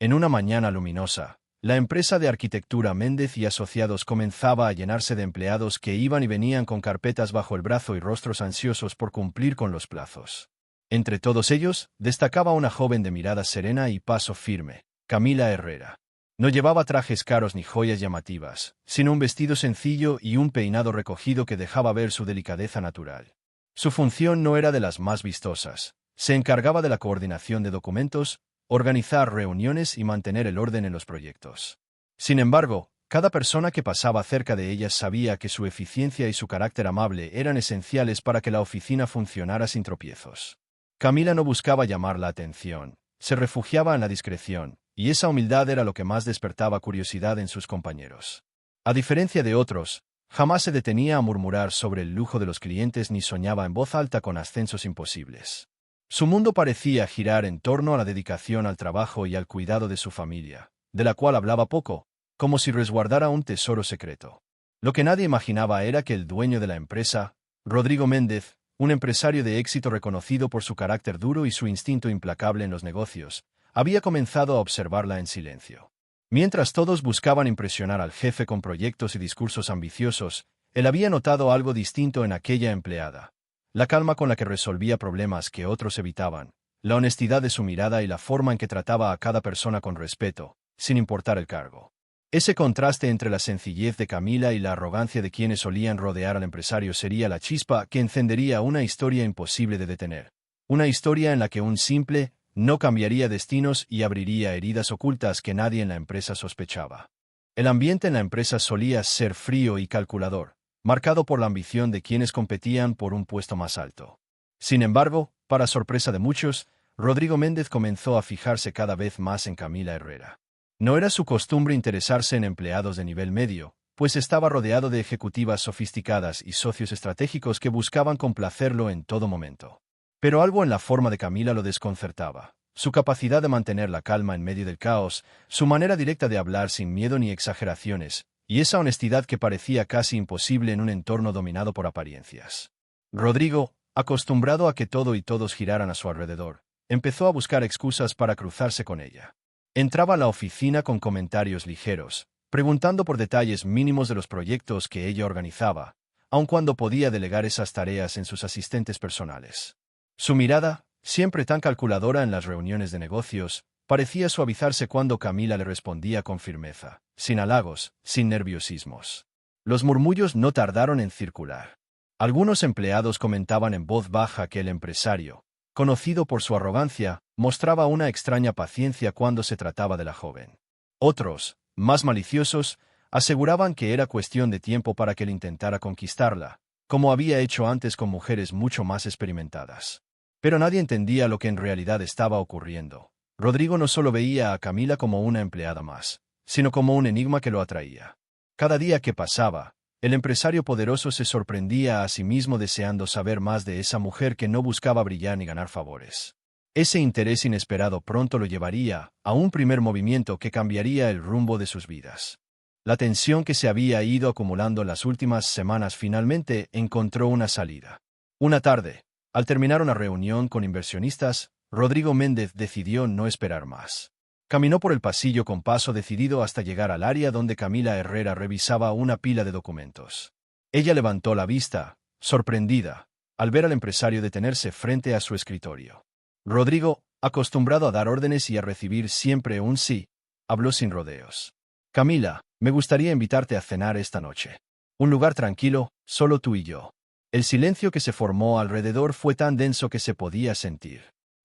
En una mañana luminosa, la empresa de arquitectura Méndez y Asociados comenzaba a llenarse de empleados que iban y venían con carpetas bajo el brazo y rostros ansiosos por cumplir con los plazos. Entre todos ellos, destacaba una joven de mirada serena y paso firme, Camila Herrera. No llevaba trajes caros ni joyas llamativas, sino un vestido sencillo y un peinado recogido que dejaba ver su delicadeza natural. Su función no era de las más vistosas. Se encargaba de la coordinación de documentos, organizar reuniones y mantener el orden en los proyectos. Sin embargo, cada persona que pasaba cerca de ella sabía que su eficiencia y su carácter amable eran esenciales para que la oficina funcionara sin tropiezos. Camila no buscaba llamar la atención, se refugiaba en la discreción, y esa humildad era lo que más despertaba curiosidad en sus compañeros. A diferencia de otros, jamás se detenía a murmurar sobre el lujo de los clientes ni soñaba en voz alta con ascensos imposibles. Su mundo parecía girar en torno a la dedicación al trabajo y al cuidado de su familia, de la cual hablaba poco, como si resguardara un tesoro secreto. Lo que nadie imaginaba era que el dueño de la empresa, Rodrigo Méndez, un empresario de éxito reconocido por su carácter duro y su instinto implacable en los negocios, había comenzado a observarla en silencio. Mientras todos buscaban impresionar al jefe con proyectos y discursos ambiciosos, él había notado algo distinto en aquella empleada. La calma con la que resolvía problemas que otros evitaban, la honestidad de su mirada y la forma en que trataba a cada persona con respeto, sin importar el cargo. Ese contraste entre la sencillez de Camila y la arrogancia de quienes solían rodear al empresario sería la chispa que encendería una historia imposible de detener. Una historia en la que un simple no cambiaría destinos y abriría heridas ocultas que nadie en la empresa sospechaba. El ambiente en la empresa solía ser frío y calculador, marcado por la ambición de quienes competían por un puesto más alto. Sin embargo, para sorpresa de muchos, Rodrigo Méndez comenzó a fijarse cada vez más en Camila Herrera. No era su costumbre interesarse en empleados de nivel medio, pues estaba rodeado de ejecutivas sofisticadas y socios estratégicos que buscaban complacerlo en todo momento. Pero algo en la forma de Camila lo desconcertaba. Su capacidad de mantener la calma en medio del caos, su manera directa de hablar sin miedo ni exageraciones, y esa honestidad que parecía casi imposible en un entorno dominado por apariencias. Rodrigo, acostumbrado a que todo y todos giraran a su alrededor, empezó a buscar excusas para cruzarse con ella. Entraba a la oficina con comentarios ligeros, preguntando por detalles mínimos de los proyectos que ella organizaba, aun cuando podía delegar esas tareas en sus asistentes personales. Su mirada, siempre tan calculadora en las reuniones de negocios, parecía suavizarse cuando Camila le respondía con firmeza, sin halagos, sin nerviosismos. Los murmullos no tardaron en circular. Algunos empleados comentaban en voz baja que el empresario, conocido por su arrogancia, mostraba una extraña paciencia cuando se trataba de la joven. Otros, más maliciosos, aseguraban que era cuestión de tiempo para que él intentara conquistarla, como había hecho antes con mujeres mucho más experimentadas. Pero nadie entendía lo que en realidad estaba ocurriendo. Rodrigo no solo veía a Camila como una empleada más, sino como un enigma que lo atraía. Cada día que pasaba, el empresario poderoso se sorprendía a sí mismo deseando saber más de esa mujer que no buscaba brillar ni ganar favores. Ese interés inesperado pronto lo llevaría a un primer movimiento que cambiaría el rumbo de sus vidas. La tensión que se había ido acumulando en las últimas semanas finalmente encontró una salida. Una tarde, al terminar una reunión con inversionistas, Rodrigo Méndez decidió no esperar más. Caminó por el pasillo con paso decidido hasta llegar al área donde Camila Herrera revisaba una pila de documentos. Ella levantó la vista, sorprendida, al ver al empresario detenerse frente a su escritorio. Rodrigo, acostumbrado a dar órdenes y a recibir siempre un sí, habló sin rodeos. Camila, me gustaría invitarte a cenar esta noche. Un lugar tranquilo, solo tú y yo. El silencio que se formó alrededor fue tan denso que se podía sentir.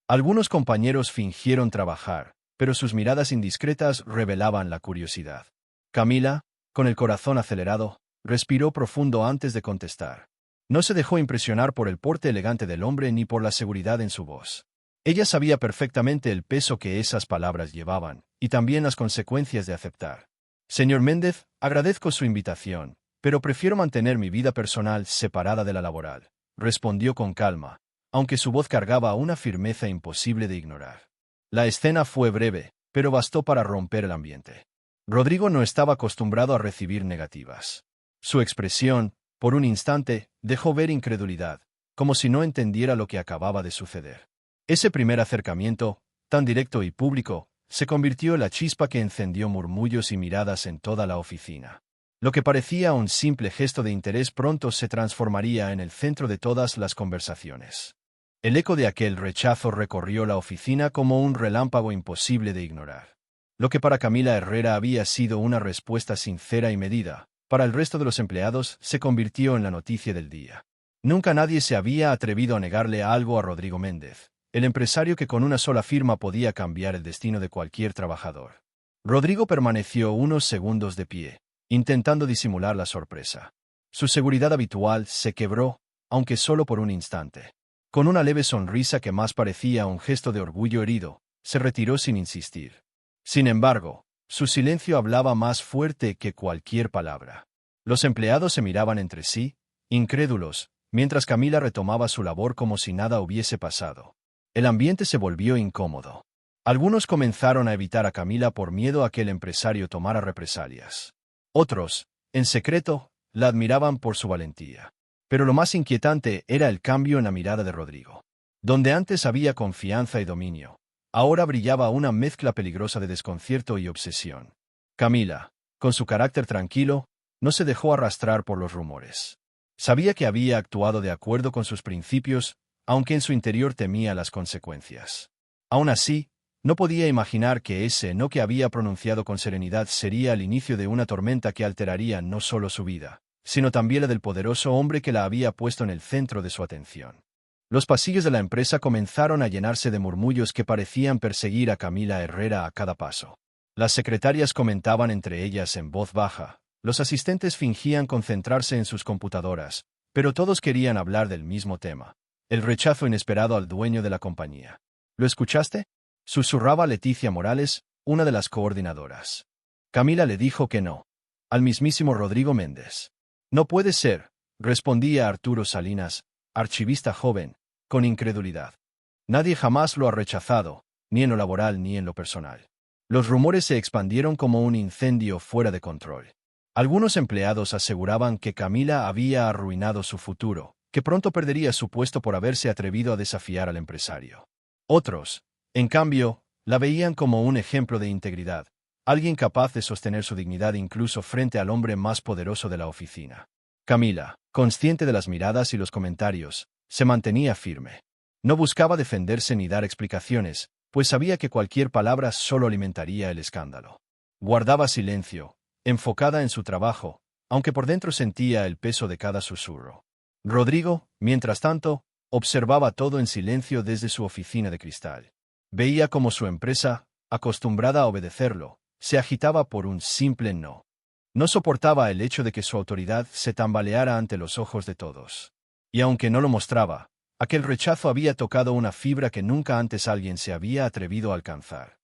Algunos compañeros fingieron trabajar, pero sus miradas indiscretas revelaban la curiosidad. Camila, con el corazón acelerado, respiró profundo antes de contestar. No se dejó impresionar por el porte elegante del hombre ni por la seguridad en su voz. Ella sabía perfectamente el peso que esas palabras llevaban, y también las consecuencias de aceptar. Señor Méndez, agradezco su invitación, pero prefiero mantener mi vida personal separada de la laboral, respondió con calma, aunque su voz cargaba una firmeza imposible de ignorar. La escena fue breve, pero bastó para romper el ambiente. Rodrigo no estaba acostumbrado a recibir negativas. Su expresión, por un instante, dejó ver incredulidad, como si no entendiera lo que acababa de suceder. Ese primer acercamiento, tan directo y público, se convirtió en la chispa que encendió murmullos y miradas en toda la oficina. Lo que parecía un simple gesto de interés pronto se transformaría en el centro de todas las conversaciones. El eco de aquel rechazo recorrió la oficina como un relámpago imposible de ignorar. Lo que para Camila Herrera había sido una respuesta sincera y medida, para el resto de los empleados se convirtió en la noticia del día. Nunca nadie se había atrevido a negarle algo a Rodrigo Méndez, el empresario que con una sola firma podía cambiar el destino de cualquier trabajador. Rodrigo permaneció unos segundos de pie, intentando disimular la sorpresa. Su seguridad habitual se quebró, aunque solo por un instante. Con una leve sonrisa que más parecía un gesto de orgullo herido, se retiró sin insistir. Sin embargo, su silencio hablaba más fuerte que cualquier palabra. Los empleados se miraban entre sí, incrédulos, mientras Camila retomaba su labor como si nada hubiese pasado. El ambiente se volvió incómodo. Algunos comenzaron a evitar a Camila por miedo a que el empresario tomara represalias. Otros, en secreto, la admiraban por su valentía. Pero lo más inquietante era el cambio en la mirada de Rodrigo. Donde antes había confianza y dominio, ahora brillaba una mezcla peligrosa de desconcierto y obsesión. Camila, con su carácter tranquilo, no se dejó arrastrar por los rumores. Sabía que había actuado de acuerdo con sus principios, aunque en su interior temía las consecuencias. Aún así, no podía imaginar que ese no que había pronunciado con serenidad sería el inicio de una tormenta que alteraría no solo su vida, sino también la del poderoso hombre que la había puesto en el centro de su atención. Los pasillos de la empresa comenzaron a llenarse de murmullos que parecían perseguir a Camila Herrera a cada paso. Las secretarias comentaban entre ellas en voz baja, los asistentes fingían concentrarse en sus computadoras, pero todos querían hablar del mismo tema: el rechazo inesperado al dueño de la compañía. ¿Lo escuchaste?, susurraba Leticia Morales, una de las coordinadoras. Camila le dijo que no. Al mismísimo Rodrigo Méndez. No puede ser, respondía Arturo Salinas, archivista joven, con incredulidad. Nadie jamás lo ha rechazado, ni en lo laboral ni en lo personal. Los rumores se expandieron como un incendio fuera de control. Algunos empleados aseguraban que Camila había arruinado su futuro, que pronto perdería su puesto por haberse atrevido a desafiar al empresario. Otros, en cambio, la veían como un ejemplo de integridad, alguien capaz de sostener su dignidad incluso frente al hombre más poderoso de la oficina. Camila, consciente de las miradas y los comentarios, se mantenía firme. No buscaba defenderse ni dar explicaciones, pues sabía que cualquier palabra solo alimentaría el escándalo. Guardaba silencio, enfocada en su trabajo, aunque por dentro sentía el peso de cada susurro. Rodrigo, mientras tanto, observaba todo en silencio desde su oficina de cristal. Veía cómo su empresa, acostumbrada a obedecerlo, se agitaba por un simple no. No soportaba el hecho de que su autoridad se tambaleara ante los ojos de todos. Y aunque no lo mostraba, aquel rechazo había tocado una fibra que nunca antes alguien se había atrevido a alcanzar.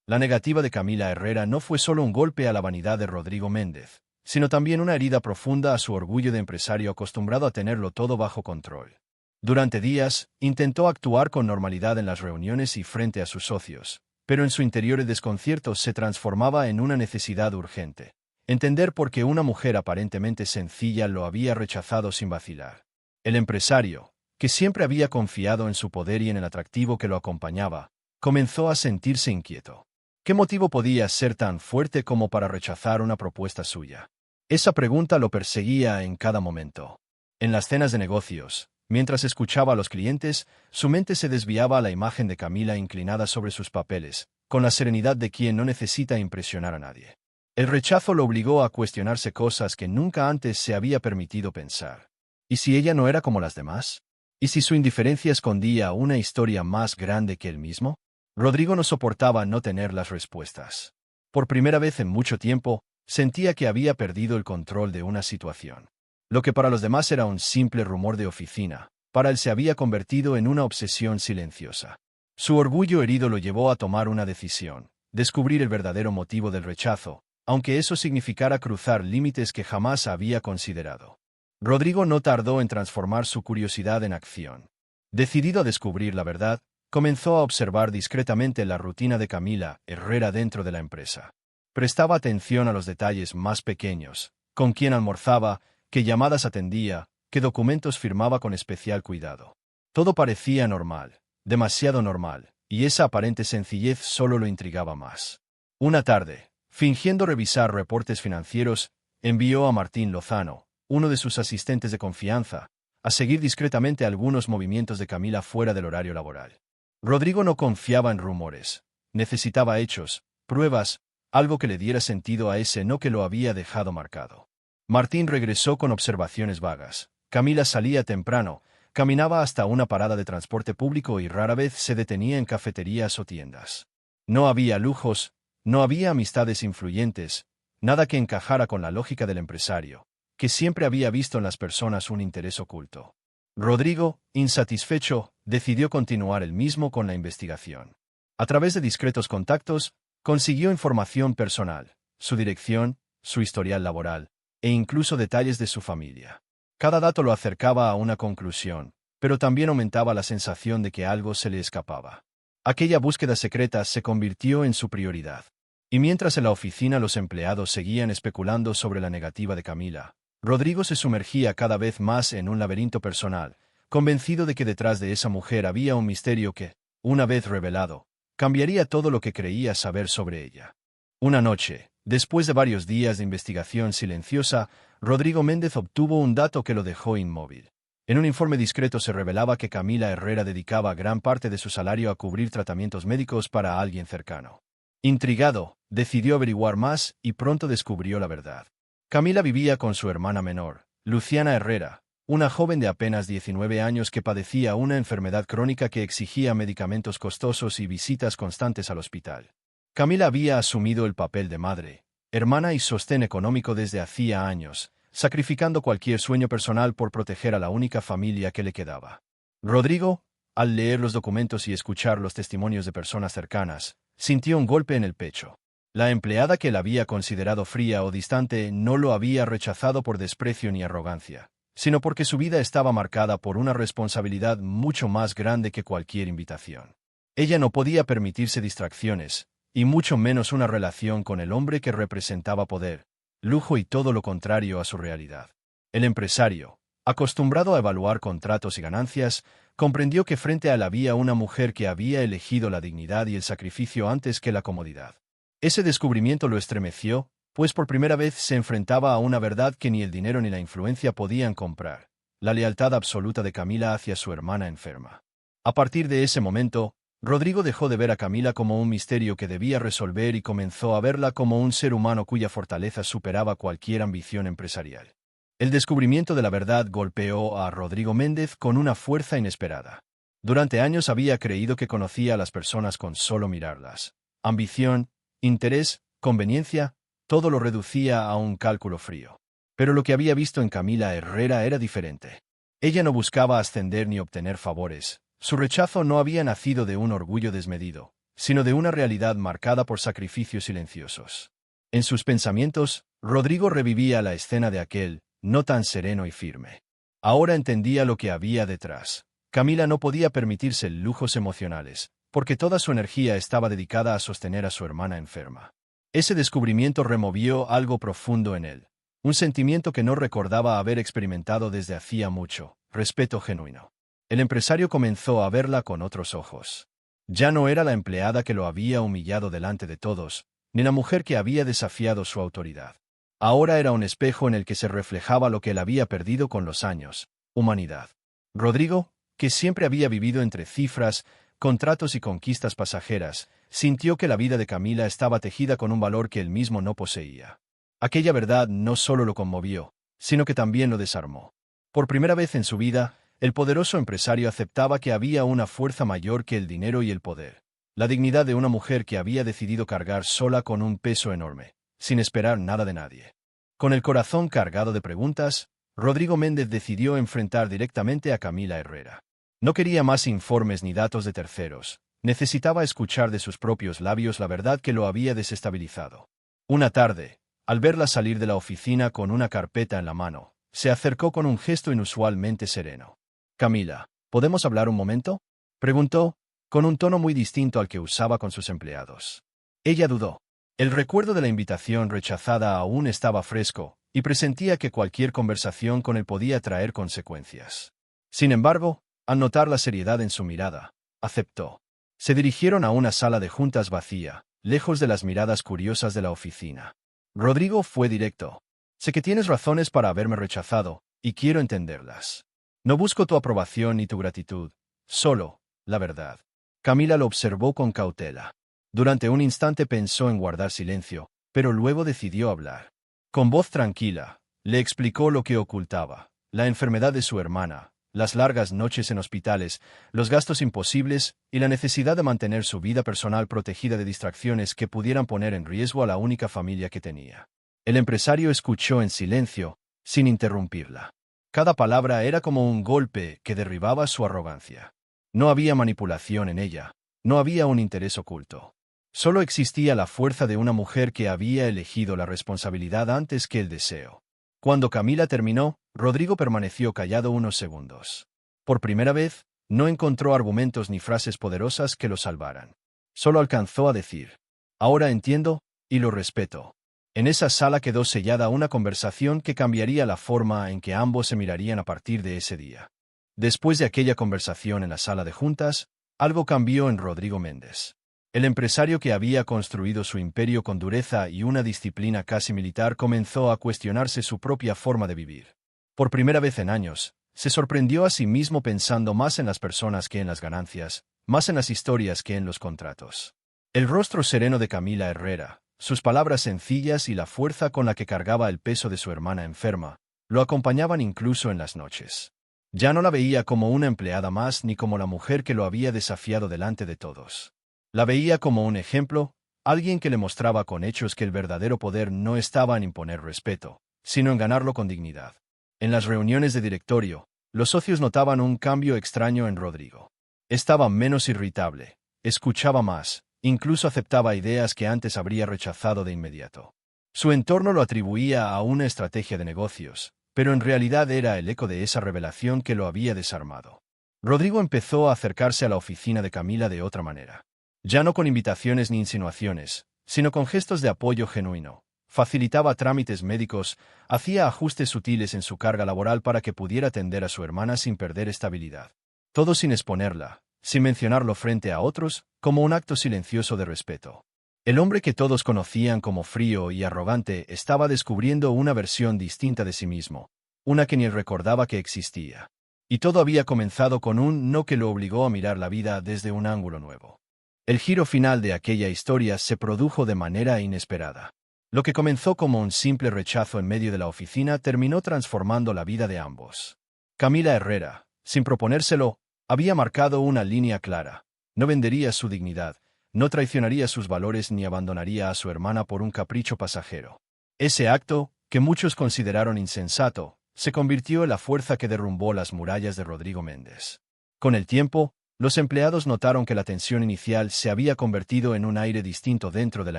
La negativa de Camila Herrera no fue solo un golpe a la vanidad de Rodrigo Méndez, sino también una herida profunda a su orgullo de empresario acostumbrado a tenerlo todo bajo control. Durante días, intentó actuar con normalidad en las reuniones y frente a sus socios, pero en su interior el desconcierto se transformaba en una necesidad urgente: entender por qué una mujer aparentemente sencilla lo había rechazado sin vacilar. El empresario, que siempre había confiado en su poder y en el atractivo que lo acompañaba, comenzó a sentirse inquieto. ¿Qué motivo podía ser tan fuerte como para rechazar una propuesta suya? Esa pregunta lo perseguía en cada momento. En las cenas de negocios, mientras escuchaba a los clientes, su mente se desviaba a la imagen de Camila inclinada sobre sus papeles, con la serenidad de quien no necesita impresionar a nadie. El rechazo lo obligó a cuestionarse cosas que nunca antes se había permitido pensar. ¿Y si ella no era como las demás? ¿Y si su indiferencia escondía una historia más grande que él mismo? Rodrigo no soportaba no tener las respuestas. Por primera vez en mucho tiempo, sentía que había perdido el control de una situación. Lo que para los demás era un simple rumor de oficina, para él se había convertido en una obsesión silenciosa. Su orgullo herido lo llevó a tomar una decisión: descubrir el verdadero motivo del rechazo, aunque eso significara cruzar límites que jamás había considerado. Rodrigo no tardó en transformar su curiosidad en acción. Decidido a descubrir la verdad, comenzó a observar discretamente la rutina de Camila Herrera dentro de la empresa. Prestaba atención a los detalles más pequeños: con quién almorzaba, qué llamadas atendía, qué documentos firmaba con especial cuidado. Todo parecía normal, demasiado normal, y esa aparente sencillez solo lo intrigaba más. Una tarde, fingiendo revisar reportes financieros, envió a Martín Lozano, uno de sus asistentes de confianza, a seguir discretamente algunos movimientos de Camila fuera del horario laboral. Rodrigo no confiaba en rumores. Necesitaba hechos, pruebas, algo que le diera sentido a ese no que lo había dejado marcado. Martín regresó con observaciones vagas. Camila salía temprano, caminaba hasta una parada de transporte público y rara vez se detenía en cafeterías o tiendas. No había lujos, no había amistades influyentes, nada que encajara con la lógica del empresario, que siempre había visto en las personas un interés oculto. Rodrigo, insatisfecho, decidió continuar él mismo con la investigación. A través de discretos contactos, consiguió información personal, su dirección, su historial laboral, e incluso detalles de su familia. Cada dato lo acercaba a una conclusión, pero también aumentaba la sensación de que algo se le escapaba. Aquella búsqueda secreta se convirtió en su prioridad. Y mientras en la oficina los empleados seguían especulando sobre la negativa de Camila, Rodrigo se sumergía cada vez más en un laberinto personal, convencido de que detrás de esa mujer había un misterio que, una vez revelado, cambiaría todo lo que creía saber sobre ella. Una noche, después de varios días de investigación silenciosa, Rodrigo Méndez obtuvo un dato que lo dejó inmóvil. En un informe discreto se revelaba que Camila Herrera dedicaba gran parte de su salario a cubrir tratamientos médicos para alguien cercano. Intrigado, decidió averiguar más y pronto descubrió la verdad. Camila vivía con su hermana menor, Luciana Herrera, una joven de apenas 19 años que padecía una enfermedad crónica que exigía medicamentos costosos y visitas constantes al hospital. Camila había asumido el papel de madre, hermana y sostén económico desde hacía años, sacrificando cualquier sueño personal por proteger a la única familia que le quedaba. Rodrigo, al leer los documentos y escuchar los testimonios de personas cercanas, sintió un golpe en el pecho. La empleada que la había considerado fría o distante no lo había rechazado por desprecio ni arrogancia, sino porque su vida estaba marcada por una responsabilidad mucho más grande que cualquier invitación. Ella no podía permitirse distracciones, y mucho menos una relación con el hombre que representaba poder, lujo y todo lo contrario a su realidad. El empresario, acostumbrado a evaluar contratos y ganancias, comprendió que frente a él había una mujer que había elegido la dignidad y el sacrificio antes que la comodidad. Ese descubrimiento lo estremeció, pues por primera vez se enfrentaba a una verdad que ni el dinero ni la influencia podían comprar: la lealtad absoluta de Camila hacia su hermana enferma. A partir de ese momento, Rodrigo dejó de ver a Camila como un misterio que debía resolver y comenzó a verla como un ser humano cuya fortaleza superaba cualquier ambición empresarial. El descubrimiento de la verdad golpeó a Rodrigo Méndez con una fuerza inesperada. Durante años había creído que conocía a las personas con solo mirarlas. Ambición, interés, conveniencia, todo lo reducía a un cálculo frío. Pero lo que había visto en Camila Herrera era diferente. Ella no buscaba ascender ni obtener favores. Su rechazo no había nacido de un orgullo desmedido, sino de una realidad marcada por sacrificios silenciosos. En sus pensamientos, Rodrigo revivía la escena de aquel, no tan sereno y firme. Ahora entendía lo que había detrás. Camila no podía permitirse lujos emocionales, porque toda su energía estaba dedicada a sostener a su hermana enferma. Ese descubrimiento removió algo profundo en él, un sentimiento que no recordaba haber experimentado desde hacía mucho: respeto genuino. El empresario comenzó a verla con otros ojos. Ya no era la empleada que lo había humillado delante de todos, ni la mujer que había desafiado su autoridad. Ahora era un espejo en el que se reflejaba lo que él había perdido con los años: humanidad. Rodrigo, que siempre había vivido entre cifras, contratos y conquistas pasajeras, sintió que la vida de Camila estaba tejida con un valor que él mismo no poseía. Aquella verdad no solo lo conmovió, sino que también lo desarmó. Por primera vez en su vida, el poderoso empresario aceptaba que había una fuerza mayor que el dinero y el poder: la dignidad de una mujer que había decidido cargar sola con un peso enorme, sin esperar nada de nadie. Con el corazón cargado de preguntas, Rodrigo Méndez decidió enfrentar directamente a Camila Herrera. No quería más informes ni datos de terceros, necesitaba escuchar de sus propios labios la verdad que lo había desestabilizado. Una tarde, al verla salir de la oficina con una carpeta en la mano, se acercó con un gesto inusualmente sereno. «Camila, ¿podemos hablar un momento?», preguntó, con un tono muy distinto al que usaba con sus empleados. Ella dudó. El recuerdo de la invitación rechazada aún estaba fresco, y presentía que cualquier conversación con él podía traer consecuencias. Sin embargo, al notar la seriedad en su mirada, aceptó. Se dirigieron a una sala de juntas vacía, lejos de las miradas curiosas de la oficina. Rodrigo fue directo. Sé que tienes razones para haberme rechazado, y quiero entenderlas. No busco tu aprobación ni tu gratitud, solo la verdad. Camila lo observó con cautela. Durante un instante pensó en guardar silencio, pero luego decidió hablar. Con voz tranquila, le explicó lo que ocultaba: la enfermedad de su hermana, las largas noches en hospitales, los gastos imposibles y la necesidad de mantener su vida personal protegida de distracciones que pudieran poner en riesgo a la única familia que tenía. El empresario escuchó en silencio, sin interrumpirla. Cada palabra era como un golpe que derribaba su arrogancia. No había manipulación en ella, no había un interés oculto. Solo existía la fuerza de una mujer que había elegido la responsabilidad antes que el deseo. Cuando Camila terminó, Rodrigo permaneció callado unos segundos. Por primera vez, no encontró argumentos ni frases poderosas que lo salvaran. Solo alcanzó a decir: ahora entiendo, y lo respeto. En esa sala quedó sellada una conversación que cambiaría la forma en que ambos se mirarían a partir de ese día. Después de aquella conversación en la sala de juntas, algo cambió en Rodrigo Méndez. El empresario que había construido su imperio con dureza y una disciplina casi militar comenzó a cuestionarse su propia forma de vivir. Por primera vez en años, se sorprendió a sí mismo pensando más en las personas que en las ganancias, más en las historias que en los contratos. El rostro sereno de Camila Herrera, sus palabras sencillas y la fuerza con la que cargaba el peso de su hermana enferma, lo acompañaban incluso en las noches. Ya no la veía como una empleada más ni como la mujer que lo había desafiado delante de todos. La veía como un ejemplo, alguien que le mostraba con hechos que el verdadero poder no estaba en imponer respeto, sino en ganarlo con dignidad. En las reuniones de directorio, los socios notaban un cambio extraño en Rodrigo. Estaba menos irritable, escuchaba más, incluso aceptaba ideas que antes habría rechazado de inmediato. Su entorno lo atribuía a una estrategia de negocios, pero en realidad era el eco de esa revelación que lo había desarmado. Rodrigo empezó a acercarse a la oficina de Camila de otra manera. Ya no con invitaciones ni insinuaciones, sino con gestos de apoyo genuino. Facilitaba trámites médicos, hacía ajustes sutiles en su carga laboral para que pudiera atender a su hermana sin perder estabilidad. Todo sin exponerla, sin mencionarlo frente a otros, como un acto silencioso de respeto. El hombre que todos conocían como frío y arrogante estaba descubriendo una versión distinta de sí mismo, una que ni recordaba que existía. Y todo había comenzado con un no que lo obligó a mirar la vida desde un ángulo nuevo. El giro final de aquella historia se produjo de manera inesperada. Lo que comenzó como un simple rechazo en medio de la oficina terminó transformando la vida de ambos. Camila Herrera, sin proponérselo, había marcado una línea clara. No vendería su dignidad, no traicionaría sus valores ni abandonaría a su hermana por un capricho pasajero. Ese acto, que muchos consideraron insensato, se convirtió en la fuerza que derrumbó las murallas de Rodrigo Méndez. Con el tiempo, los empleados notaron que la tensión inicial se había convertido en un aire distinto dentro de la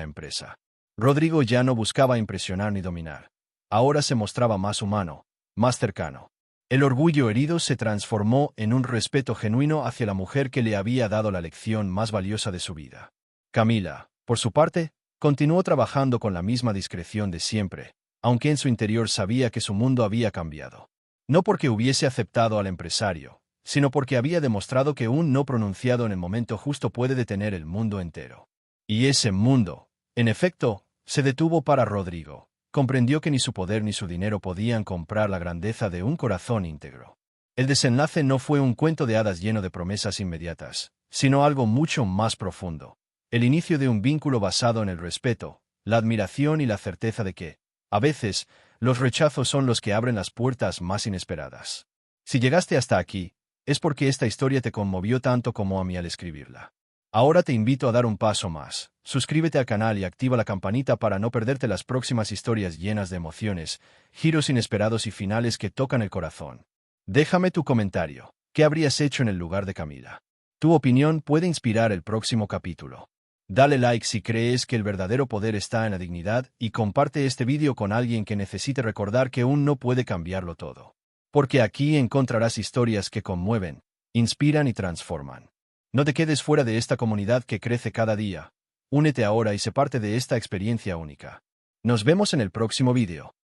empresa. Rodrigo ya no buscaba impresionar ni dominar. Ahora se mostraba más humano, más cercano. El orgullo herido se transformó en un respeto genuino hacia la mujer que le había dado la lección más valiosa de su vida. Camila, por su parte, continuó trabajando con la misma discreción de siempre, aunque en su interior sabía que su mundo había cambiado. No porque hubiese aceptado al empresario, sino porque había demostrado que un no pronunciado en el momento justo puede detener el mundo entero. Y ese mundo, en efecto, se detuvo para Rodrigo. Comprendió que ni su poder ni su dinero podían comprar la grandeza de un corazón íntegro. El desenlace no fue un cuento de hadas lleno de promesas inmediatas, sino algo mucho más profundo. El inicio de un vínculo basado en el respeto, la admiración y la certeza de que, a veces, los rechazos son los que abren las puertas más inesperadas. Si llegaste hasta aquí, es porque esta historia te conmovió tanto como a mí al escribirla. Ahora te invito a dar un paso más. Suscríbete al canal y activa la campanita para no perderte las próximas historias llenas de emociones, giros inesperados y finales que tocan el corazón. Déjame tu comentario. ¿Qué habrías hecho en el lugar de Camila? Tu opinión puede inspirar el próximo capítulo. Dale like si crees que el verdadero poder está en la dignidad y comparte este vídeo con alguien que necesite recordar que uno no puede cambiarlo todo. Porque aquí encontrarás historias que conmueven, inspiran y transforman. No te quedes fuera de esta comunidad que crece cada día. Únete ahora y sé parte de esta experiencia única. Nos vemos en el próximo vídeo.